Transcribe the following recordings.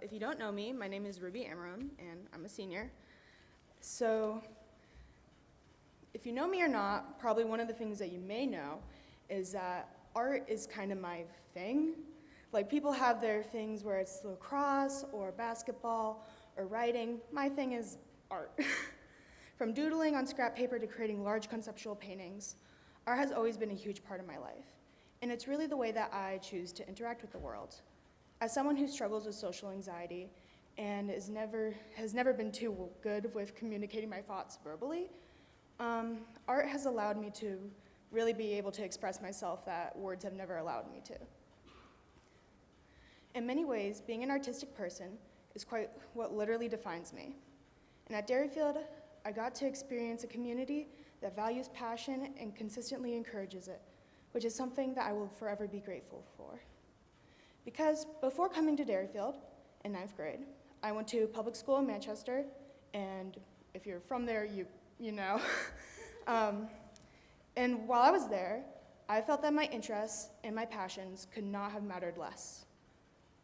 If you don't know me, my name is Ruby Amram, and I'm a senior. So, if you know me or not, probably one of the things that you may know is that art is kind of my thing. Like, people have their things where it's lacrosse or basketball or writing. My thing is art. From doodling on scrap paper to creating large conceptual paintings, art has always been a huge part of my life. And it's really the way that I choose to interact with the world. As someone who struggles with social anxiety and has never been too good with communicating my thoughts verbally, art has allowed me to really be able to express myself that words have never allowed me to. In many ways, being an artistic person is quite what literally defines me. And at Derryfield, I got to experience a community that values passion and consistently encourages it, which is something that I will forever be grateful for. Because before coming to Derryfield in 9th grade, I went to public school in Manchester, and if you're from there, you know. And while I was there, I felt that my interests and my passions could not have mattered less.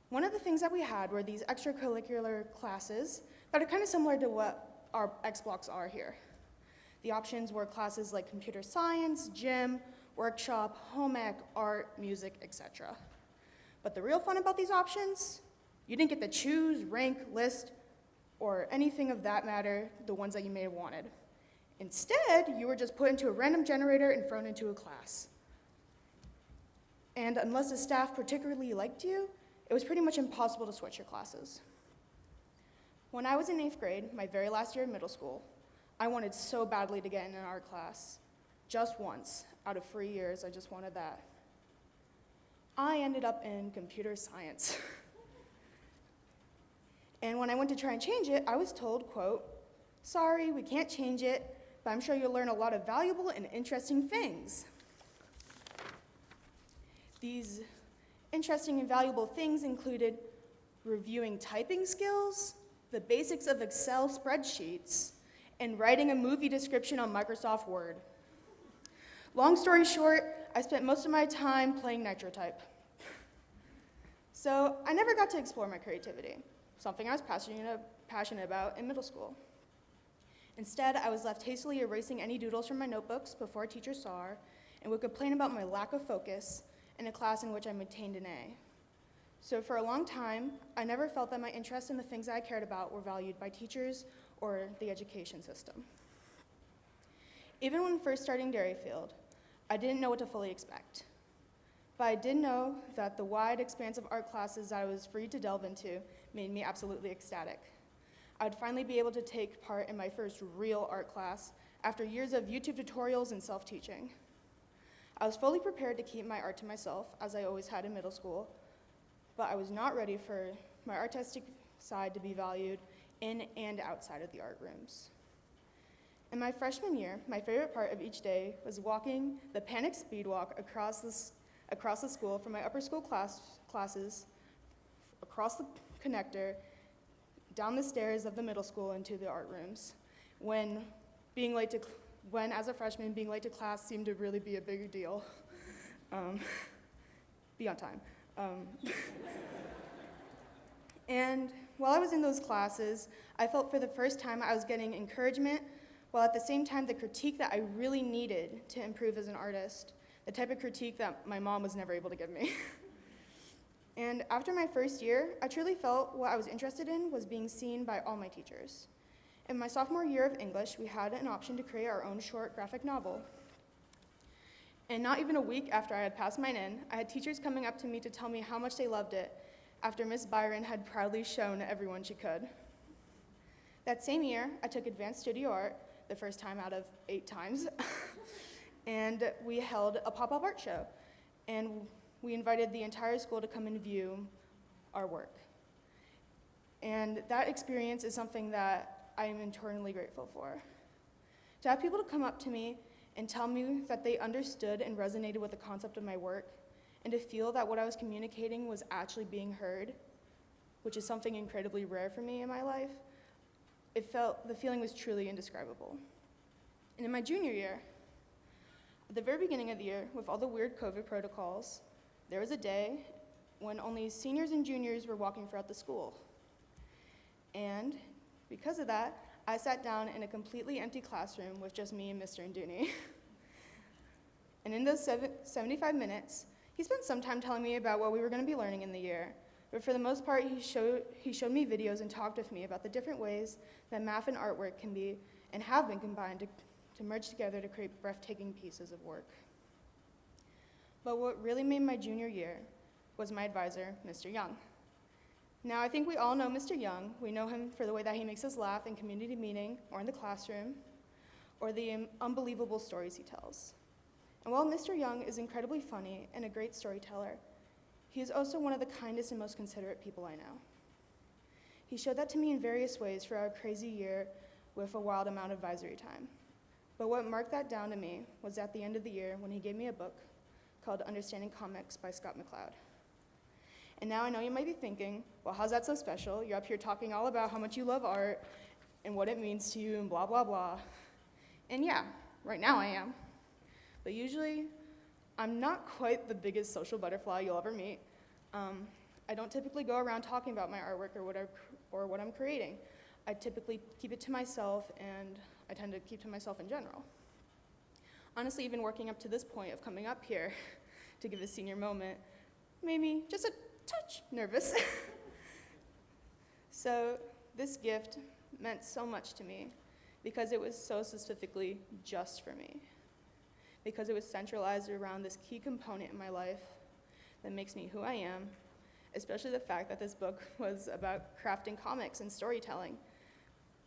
One of the things that we had were these extracurricular classes that are kind of similar to what our X blocks are here. The options were classes like computer science, gym, workshop, home ec, art, music, etc. But the real fun about these options, you didn't get to choose, rank, list, or anything of that matter, the ones that you may have wanted. Instead, you were just put into a random generator and thrown into a class. And unless the staff particularly liked you, it was pretty much impossible to switch your classes. When I was in 8th grade, my very last year of middle school, I wanted so badly to get in an art class. Just once, out of 3 years, I just wanted that. I ended up in computer science. And when I went to try and change it, I was told, quote, "Sorry, we can't change it, but I'm sure you'll learn a lot of valuable and interesting things." These interesting and valuable things included reviewing typing skills, the basics of Excel spreadsheets, and writing a movie description on Microsoft Word. Long story short, I spent most of my time playing Nitrotype. So I never got to explore my creativity, something I was passionate about in middle school. Instead, I was left hastily erasing any doodles from my notebooks before a teacher saw her and would complain about my lack of focus in a class in which I maintained an A. So for a long time, I never felt that my interests in the things that I cared about were valued by teachers or the education system. Even when first starting Derryfield, I didn't know what to fully expect. But I did know that the wide expanse of art classes that I was free to delve into made me absolutely ecstatic. I would finally be able to take part in my first real art class after years of YouTube tutorials and self-teaching. I was fully prepared to keep my art to myself, as I always had in middle school, but I was not ready for my artistic side to be valued in and outside of the art rooms. In my freshman year, my favorite part of each day was walking the panic speed walk across the school from my upper school classes, across the connector, down the stairs of the middle school into the art rooms, when as a freshman, being late to class seemed to really be a bigger deal. Be on time. And while I was in those classes, I felt for the first time I was getting encouragement, while at the same time the critique that I really needed to improve as an artist, the type of critique that my mom was never able to give me. And after my first year, I truly felt what I was interested in was being seen by all my teachers. In my sophomore year of English, we had an option to create our own short graphic novel. And not even a week after I had passed mine in, I had teachers coming up to me to tell me how much they loved it after Miss Byron had proudly shown everyone she could. That same year, I took advanced studio art, the first time out of 8 times, and we held a pop-up art show. And we invited the entire school to come and view our work. And that experience is something that I am eternally grateful for. To have people to come up to me and tell me that they understood and resonated with the concept of my work, and to feel that what I was communicating was actually being heard, which is something incredibly rare for me in my life, the feeling was truly indescribable. And in my junior year, at the very beginning of the year, with all the weird COVID protocols, there was a day when only seniors and juniors were walking throughout the school. And because of that, I sat down in a completely empty classroom with just me and Mr. Nduni. And in those 75 minutes, he spent some time telling me about what we were going to be learning in the year. But for the most part, he showed me videos and talked with me about the different ways that math and artwork can be and have been combined to merge together to create breathtaking pieces of work. But what really made my junior year was my advisor, Mr. Young. Now, I think we all know Mr. Young. We know him for the way that he makes us laugh in community meeting or in the classroom, or the unbelievable stories he tells. And while Mr. Young is incredibly funny and a great storyteller, he is also one of the kindest and most considerate people I know. He showed that to me in various ways throughout a crazy year with a wild amount of advisory time. But what marked that down to me was at the end of the year when he gave me a book called Understanding Comics by Scott McCloud. And now I know you might be thinking, well, how's that so special? You're up here talking all about how much you love art and what it means to you and blah, blah, blah. And yeah, right now I am. But usually, I'm not quite the biggest social butterfly you'll ever meet. I don't typically go around talking about my artwork or what I'm creating. I typically keep it to myself, and I tend to keep to myself in general. Honestly, even working up to this point of coming up here to give a senior moment made me just a touch nervous. So this gift meant so much to me because it was so specifically just for me. Because it was centralized around this key component in my life that makes me who I am, especially the fact that this book was about crafting comics and storytelling,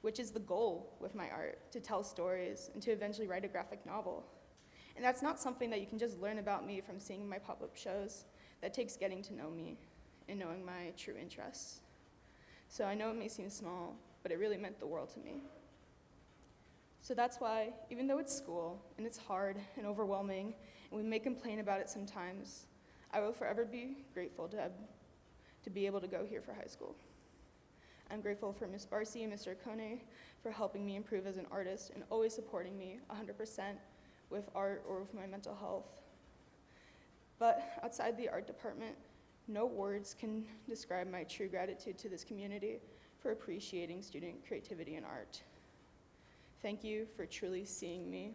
which is the goal with my art, to tell stories and to eventually write a graphic novel. And that's not something that you can just learn about me from seeing my pop-up shows. That takes getting to know me and knowing my true interests. So I know it may seem small, but it really meant the world to me. So that's why, even though it's school, and it's hard and overwhelming, and we may complain about it sometimes, I will forever be grateful to be able to go here for high school. I'm grateful for Ms. Barcy and Mr. Kone for helping me improve as an artist and always supporting me 100% with art or with my mental health. But outside the art department, no words can describe my true gratitude to this community for appreciating student creativity and art. Thank you for truly seeing me